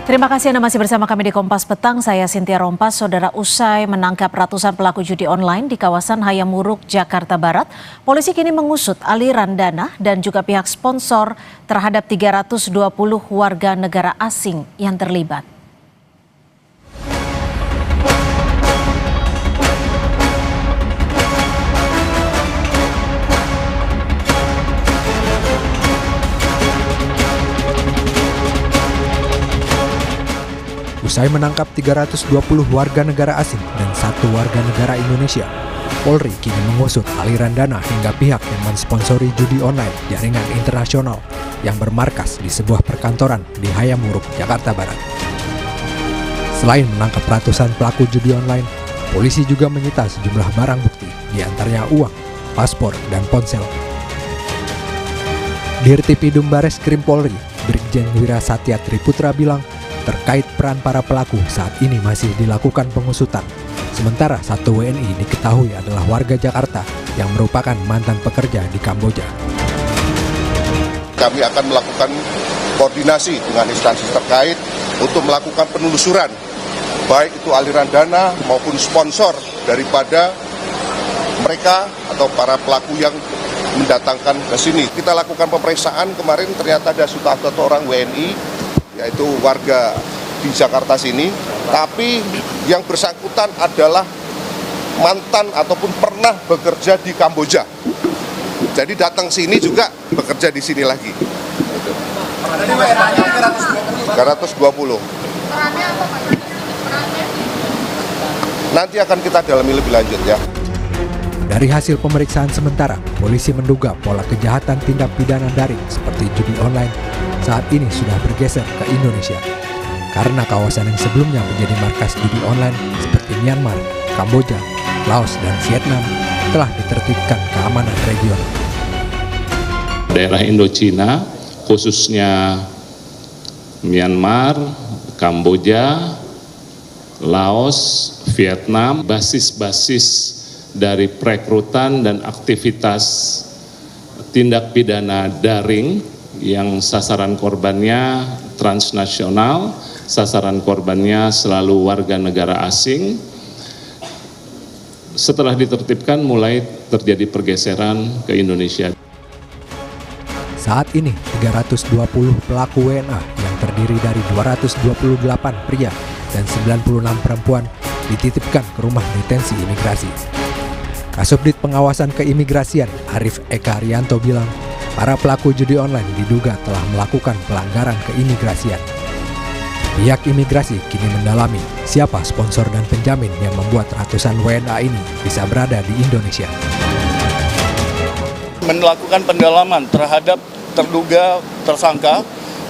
Terima kasih Anda masih bersama kami di Kompas Petang. Saya Cynthia Rompas. Saudara, usai menangkap ratusan pelaku judi online di kawasan Hayamuruk, Jakarta Barat, polisi kini mengusut aliran dana dan juga pihak sponsor terhadap 320 warga negara asing yang terlibat. Usai menangkap 320 warga negara asing dan 1 warga negara Indonesia, Polri kini mengusut aliran dana hingga pihak yang mensponsori judi online jaringan internasional yang bermarkas di sebuah perkantoran di Hayamuruk, Jakarta Barat. Selain menangkap ratusan pelaku judi online, polisi juga menyita sejumlah barang bukti, diantaranya uang, paspor, dan ponsel. Dirtipidum Bares Krim Polri, Brigjen Wira Satya Triputra bilang, terkait peran para pelaku saat ini masih dilakukan pengusutan. Sementara 1 WNI diketahui adalah warga Jakarta yang merupakan mantan pekerja di Kamboja. Kami akan melakukan koordinasi dengan instansi terkait untuk melakukan penelusuran, baik itu aliran dana maupun sponsor daripada mereka atau para pelaku yang mendatangkan ke sini. Kita lakukan pemeriksaan kemarin, ternyata ada 1 orang WNI, yaitu warga di Jakarta sini, tapi yang bersangkutan adalah mantan ataupun pernah bekerja di Kamboja. Jadi datang sini juga bekerja di sini lagi. 320. Nanti akan kita dalami lebih lanjut ya. Dari hasil pemeriksaan sementara, polisi menduga pola kejahatan tindak pidana daring seperti judi online saat ini sudah bergeser ke Indonesia. Karena kawasan yang sebelumnya menjadi markas judi online seperti Myanmar, Kamboja, Laos, dan Vietnam telah ditertibkan keamanan regional. Daerah Indochina, khususnya Myanmar, Kamboja, Laos, Vietnam, basis-basis dari perekrutan dan aktivitas tindak pidana daring yang sasaran korbannya transnasional, sasaran korbannya selalu warga negara asing. Setelah ditertibkan mulai terjadi pergeseran ke Indonesia. Saat ini 320 pelaku WNA yang terdiri dari 228 pria dan 96 perempuan dititipkan ke rumah detensi imigrasi. Kasubdit Pengawasan Keimigrasian Arif Eka Rianto bilang, para pelaku judi online diduga telah melakukan pelanggaran keimigrasian. Pihak imigrasi kini mendalami siapa sponsor dan penjamin yang membuat ratusan WNA ini bisa berada di Indonesia. Melakukan pendalaman terhadap terduga tersangka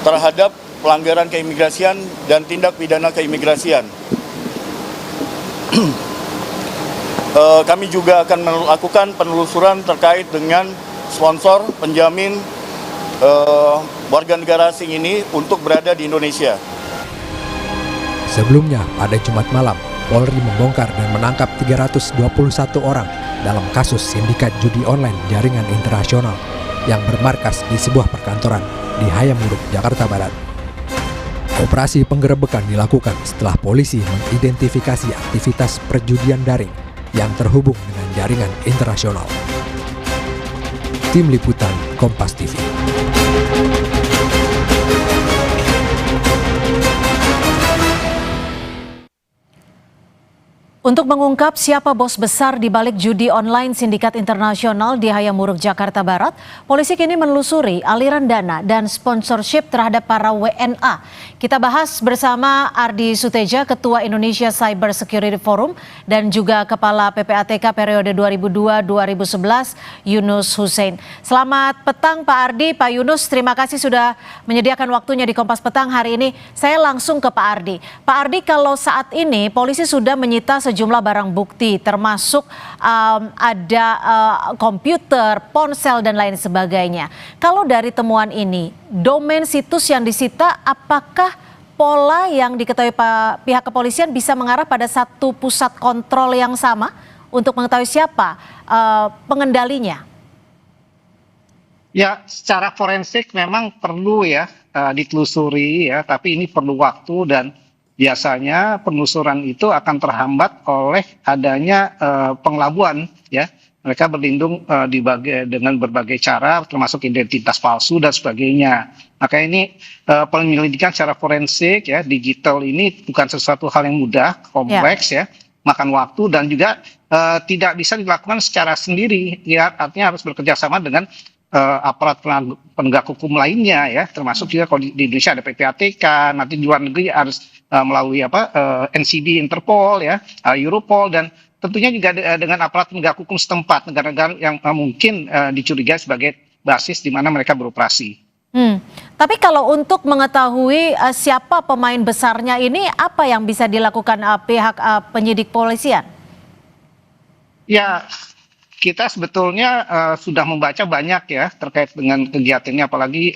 terhadap pelanggaran keimigrasian dan tindak pidana keimigrasian. Kami juga akan melakukan penelusuran terkait dengan sponsor, penjamin warga negara asing ini untuk berada di Indonesia. Sebelumnya, pada Jumat malam, Polri membongkar dan menangkap 321 orang dalam kasus sindikat judi online jaringan internasional yang bermarkas di sebuah perkantoran di Hayamuruk, Jakarta Barat. Operasi penggerebekan dilakukan setelah polisi mengidentifikasi aktivitas perjudian daring yang terhubung dengan jaringan internasional. Tim Liputan Kompas TV. Untuk mengungkap siapa bos besar di balik judi online sindikat internasional di Hayamuruk, Jakarta Barat, polisi kini menelusuri aliran dana dan sponsorship terhadap para WNA. Kita bahas bersama Ardi Suteja, Ketua Indonesia Cyber Security Forum, dan juga Kepala PPATK periode 2002-2011, Yunus Hussein. Selamat petang Pak Ardi, Pak Yunus, terima kasih sudah menyediakan waktunya di Kompas Petang hari ini. Saya langsung ke Pak Ardi. Pak Ardi, kalau saat ini polisi sudah menyita sejumlah barang bukti termasuk ada komputer, ponsel dan lain sebagainya. Kalau dari temuan ini, domain situs yang disita apakah pola yang diketahui pihak kepolisian bisa mengarah pada satu pusat kontrol yang sama untuk mengetahui siapa pengendalinya? Ya, secara forensik memang perlu ya ditelusuri ya, tapi ini perlu waktu dan biasanya penelusuran itu akan terhambat oleh adanya pengelabuan ya. Mereka berlindung dengan berbagai cara, termasuk identitas palsu dan sebagainya. Maka ini penyelidikan secara forensik ya, digital ini bukan sesuatu hal yang mudah, kompleks ya, makan waktu dan juga tidak bisa dilakukan secara sendiri ya, artinya harus bekerja sama dengan aparat penegak hukum lainnya ya, termasuk juga kalau di Indonesia ada PPATK, nanti di luar negeri harus melalui NCB Interpol ya, Europol, dan tentunya juga dengan aparat penegak hukum setempat negara-negara yang mungkin dicurigai sebagai basis di mana mereka beroperasi. Tapi kalau untuk mengetahui siapa pemain besarnya ini, apa yang bisa dilakukan pihak penyidik polisian? Ya, kita sebetulnya sudah membaca banyak ya terkait dengan kegiatannya, apalagi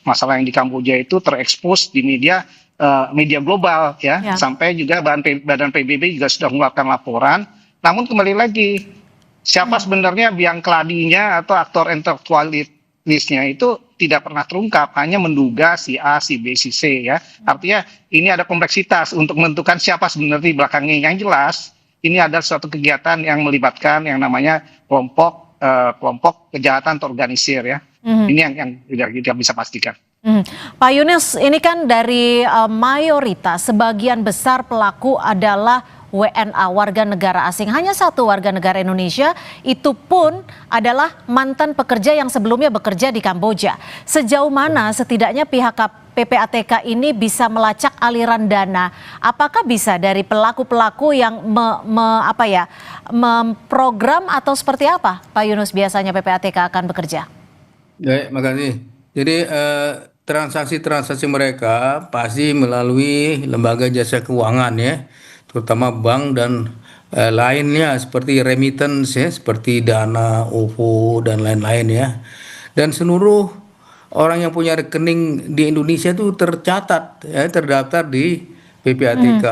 masalah yang di Kamboja itu terekspos di media global ya, sampai juga Badan PBB juga sudah mengeluarkan laporan. Namun kembali lagi, siapa sebenarnya biang keladinya atau aktor intelektualisnya itu tidak pernah terungkap, hanya menduga si A, si B, si C ya. Artinya ini ada kompleksitas untuk menentukan siapa sebenarnya di belakangnya. Yang jelas ini adalah suatu kegiatan yang melibatkan yang namanya kelompok kejahatan terorganisir ya. Ini yang tidak bisa pastikan. Pak Yunus, ini kan dari mayoritas sebagian besar pelaku adalah WNA, warga negara asing. Hanya satu warga negara Indonesia, itu pun adalah mantan pekerja yang sebelumnya bekerja di Kamboja. Sejauh mana setidaknya pihak PPATK ini bisa melacak aliran dana? Apakah bisa dari pelaku-pelaku yang memprogram atau seperti apa, Pak Yunus, biasanya PPATK akan bekerja? Baik, makasih. Jadi transaksi-transaksi mereka pasti melalui lembaga jasa keuangan ya, terutama bank dan lainnya seperti remittance ya, seperti Dana, OVO dan lain-lain ya. Dan seluruh orang yang punya rekening di Indonesia itu tercatat ya, terdaftar di PPATK.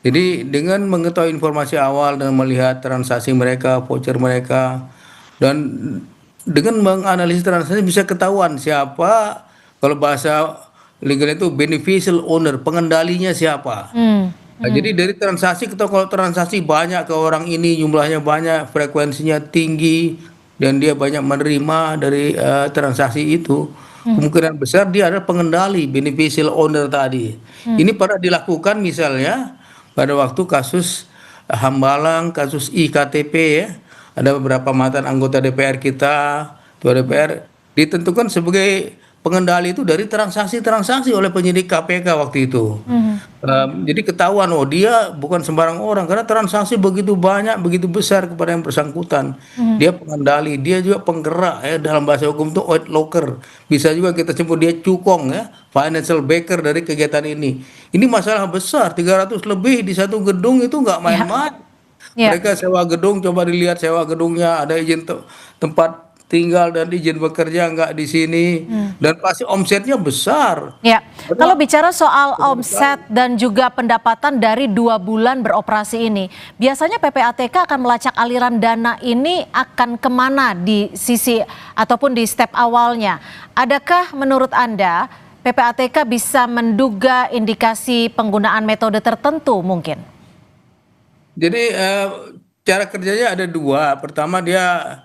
Jadi dengan mengetahui informasi awal dan melihat transaksi mereka, voucher mereka, dan dengan menganalisis transaksi bisa ketahuan siapa, kalau bahasa legal itu beneficial owner, pengendalinya siapa. Nah, jadi dari transaksi, kita kalau transaksi banyak ke orang ini, jumlahnya banyak, frekuensinya tinggi, dan dia banyak menerima dari transaksi itu, kemungkinan besar dia adalah pengendali, beneficial owner tadi. Ini pernah dilakukan misalnya pada waktu kasus Hambalang, kasus IKTP ya, ada beberapa mantan anggota DPR kita, Ketua DPR, ditentukan sebagai pengendali itu dari transaksi-transaksi oleh penyidik KPK waktu itu. Jadi ketahuan, oh dia bukan sembarang orang, karena transaksi begitu banyak, begitu besar kepada yang bersangkutan. Dia pengendali, dia juga penggerak ya, dalam bahasa hukum itu oil locker. Bisa juga kita sebut dia cukong ya, financial backer dari kegiatan ini. Ini masalah besar, 300 lebih di satu gedung itu nggak main-main. Mereka sewa gedung, coba dilihat sewa gedungnya, ada izin tempat tinggal dan izin bekerja nggak di sini, dan pasti omsetnya besar. Ya, kalau bicara soal omset dan juga pendapatan dari 2 bulan beroperasi ini, biasanya PPATK akan melacak aliran dana ini akan kemana di sisi ataupun di step awalnya. Adakah menurut Anda PPATK bisa menduga indikasi penggunaan metode tertentu mungkin? Jadi cara kerjanya ada dua. Pertama, dia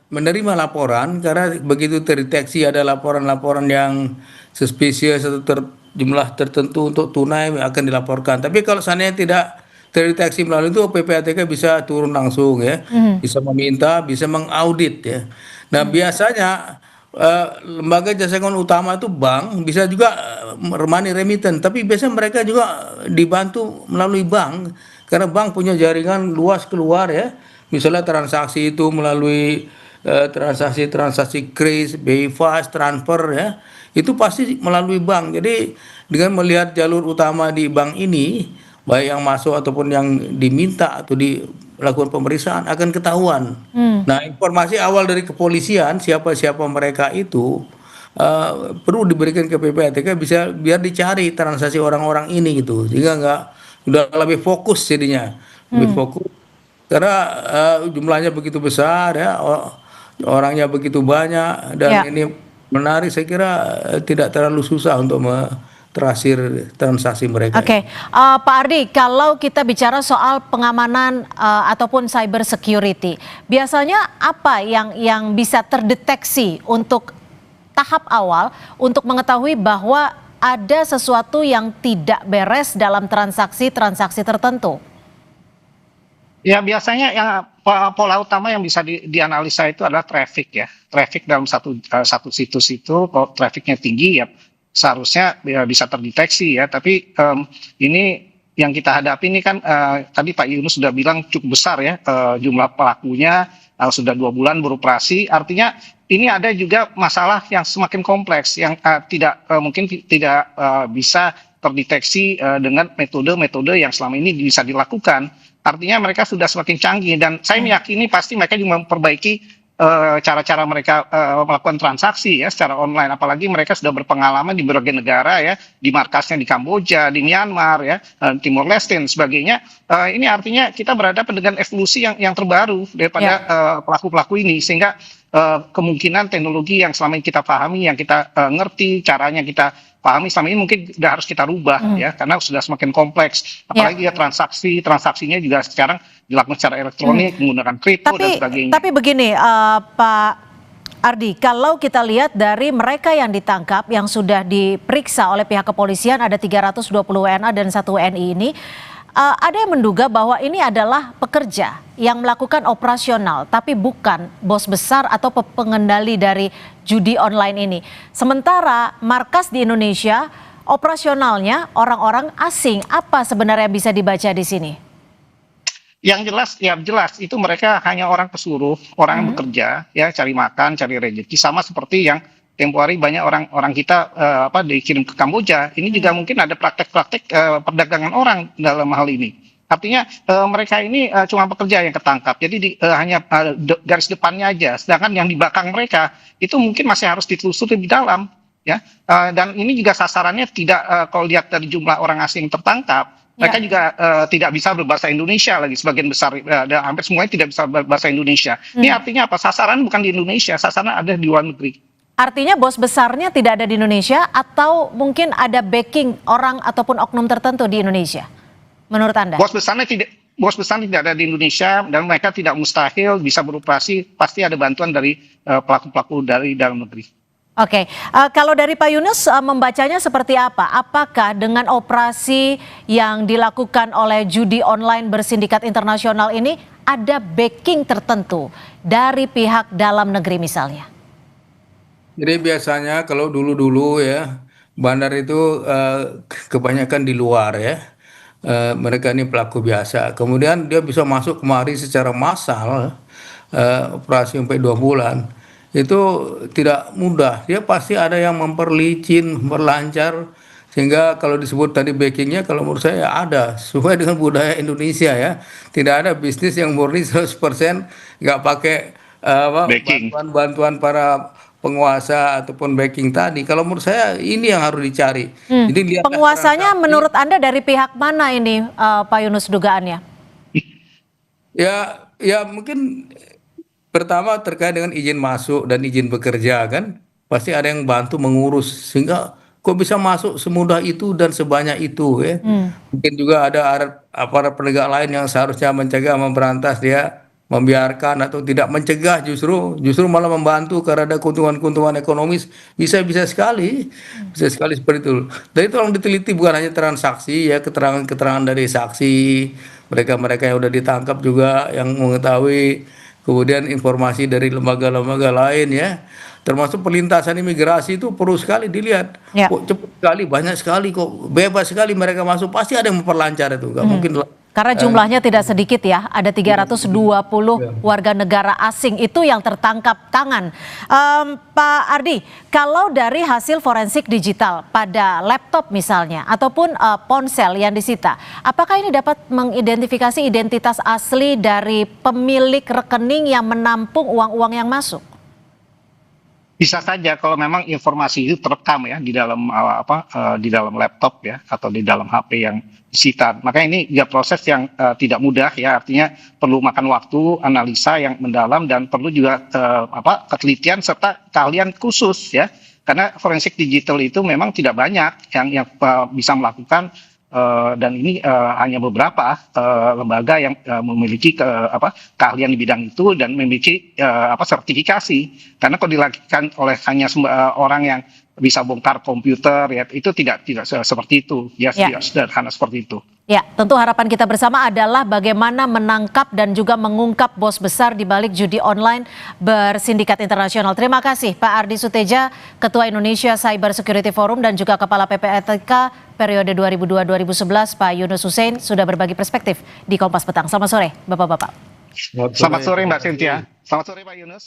menerima laporan, karena begitu terdeteksi ada laporan-laporan yang suspicious atau jumlah tertentu untuk tunai akan dilaporkan. Tapi kalau seandainya tidak terdeteksi melalui itu, PPATK bisa turun langsung ya, bisa meminta, bisa mengaudit ya. Nah biasanya lembaga jasa keuangan utama itu bank, bisa juga money remittance, tapi biasanya mereka juga dibantu melalui bank, karena bank punya jaringan luas keluar ya. Misalnya transaksi itu melalui transaksi kris, BI Fast, transfer ya, itu pasti melalui bank. Jadi dengan melihat jalur utama di bank ini, baik yang masuk ataupun yang diminta atau dilakukan pemeriksaan, akan ketahuan. Nah informasi awal dari kepolisian, siapa-siapa mereka itu perlu diberikan ke PPATK, bisa biar dicari transaksi orang-orang ini gitu, sehingga nggak, udah lebih fokus jadinya, lebih fokus. Karena jumlahnya begitu besar ya, orangnya begitu banyak dan Ya. ini menarik, saya kira tidak terlalu susah untuk terasir transaksi mereka. Oke, Pak Ardi, kalau kita bicara soal pengamanan ataupun cyber security, biasanya apa yang bisa terdeteksi untuk tahap awal untuk mengetahui bahwa ada sesuatu yang tidak beres dalam transaksi tertentu? Ya biasanya yang pola utama yang bisa dianalisa itu adalah traffic ya. Traffic dalam satu situs itu kalau trafficnya tinggi ya seharusnya bisa terdeteksi ya. Tapi ini yang kita hadapi ini kan tadi Pak Yunus sudah bilang cukup besar ya jumlah pelakunya sudah 2 bulan beroperasi. Artinya ini ada juga masalah yang semakin kompleks yang mungkin tidak bisa terdeteksi dengan metode-metode yang selama ini bisa dilakukan. Artinya mereka sudah semakin canggih dan saya meyakini pasti mereka juga memperbaiki cara-cara mereka melakukan transaksi ya secara online. Apalagi mereka sudah berpengalaman di berbagai negara ya, di markasnya di Kamboja, di Myanmar ya, Timor Leste dan sebagainya. Ini artinya kita berhadapan dengan evolusi yang terbaru daripada pelaku-pelaku ini sehingga kemungkinan teknologi yang selama ini kita pahami, yang kita ngerti, caranya kita pahami selama ini mungkin sudah harus kita rubah ya karena sudah semakin kompleks. Apalagi ya transaksinya juga sekarang dilakukan secara elektronik menggunakan kripto dan sebagainya. Tapi begini Pak Ardi, kalau kita lihat dari mereka yang ditangkap yang sudah diperiksa oleh pihak kepolisian ada 320 WNA dan 1 WNI ini. Ada yang menduga bahwa ini adalah pekerja yang melakukan operasional, tapi bukan bos besar atau pengendali dari judi online ini. Sementara markas di Indonesia, operasionalnya orang-orang asing. Apa sebenarnya bisa dibaca di sini? Yang jelas itu mereka hanya orang pesuruh, orang yang bekerja, ya cari makan, cari rezeki, sama seperti yang tempo hari banyak orang kita dikirim ke Kamboja. Ini juga mungkin ada praktek-praktek perdagangan orang dalam hal ini. Artinya mereka ini cuma pekerja yang ketangkap. Jadi hanya garis depannya aja. Sedangkan yang di belakang mereka itu mungkin masih harus ditelusuri lebih dalam, ya. Dan ini juga sasarannya tidak kalau lihat dari jumlah orang asing tertangkap. Mereka juga tidak bisa berbahasa Indonesia lagi, sebagian besar, hampir semuanya tidak bisa berbahasa Indonesia. Ini artinya apa? Sasaran bukan di Indonesia, sasaran ada di luar negeri. Artinya bos besarnya tidak ada di Indonesia atau mungkin ada backing orang ataupun oknum tertentu di Indonesia, menurut Anda? Bos besarnya tidak ada di Indonesia dan mereka tidak mustahil bisa beroperasi, pasti ada bantuan dari pelaku-pelaku dari dalam negeri. Oke, kalau dari Pak Yunus membacanya seperti apa? Apakah dengan operasi yang dilakukan oleh judi online bersindikat internasional ini ada backing tertentu dari pihak dalam negeri misalnya? Jadi biasanya kalau dulu-dulu ya bandar itu kebanyakan di luar ya. Mereka ini pelaku biasa. Kemudian dia bisa masuk kemari secara massal, operasi sampai 2 bulan. Itu tidak mudah. Dia pasti ada yang memperlicin, berlancar. Sehingga kalau disebut tadi backingnya, kalau menurut saya ada. Sesuai dengan budaya Indonesia ya. Tidak ada bisnis yang murni 100% nggak pakai bantuan para penguasa ataupun backing tadi. Kalau menurut saya ini yang harus dicari. Jadi penguasanya menurut Anda dari pihak mana ini Pak Yunus dugaannya? Ya mungkin pertama terkait dengan izin masuk dan izin bekerja kan. Pasti ada yang bantu mengurus sehingga kok bisa masuk semudah itu dan sebanyak itu ya. Mungkin juga ada aparat penegak lain yang seharusnya mencegah, memberantas, dia membiarkan atau tidak mencegah, justru malah membantu karena ada keuntungan ekonomis, bisa sekali seperti itu. Dan itu yang diteliti bukan hanya transaksi ya, keterangan dari saksi, mereka yang sudah ditangkap juga yang mengetahui, kemudian informasi dari lembaga-lembaga lain ya, termasuk perlintasan imigrasi itu perlu sekali dilihat. Kok cepat sekali, banyak sekali, kok bebas sekali mereka masuk, pasti ada yang memperlancar itu, nggak mungkin. Karena jumlahnya tidak sedikit ya, ada 320 warga negara asing itu yang tertangkap tangan. Pak Ardi, kalau dari hasil forensik digital pada laptop misalnya, ataupun ponsel yang disita, apakah ini dapat mengidentifikasi identitas asli dari pemilik rekening yang menampung uang-uang yang masuk? Bisa saja kalau memang informasi itu terekam ya di dalam di dalam laptop ya atau di dalam HP yang disita. Makanya ini juga proses yang tidak mudah ya, artinya perlu makan waktu, analisa yang mendalam dan perlu juga ketelitian serta keahlian khusus ya. Karena forensik digital itu memang tidak banyak yang bisa melakukan dan ini hanya beberapa lembaga yang memiliki keahlian di bidang itu dan memiliki sertifikasi. Karena kalau dilakukan oleh hanya orang yang bisa bongkar komputer ya itu tidak seperti itu ya, tidak sederhana seperti itu. Ya, tentu harapan kita bersama adalah bagaimana menangkap dan juga mengungkap bos besar di balik judi online bersindikat internasional. Terima kasih Pak Ardi Suteja, Ketua Indonesia Cyber Security Forum dan juga Kepala PPATK periode 2002-2011, Pak Yunus Hussein sudah berbagi perspektif di Kompas Petang. Selamat sore, Bapak-Bapak. Selamat sore Mbak Cynthia. Selamat sore Pak Yunus.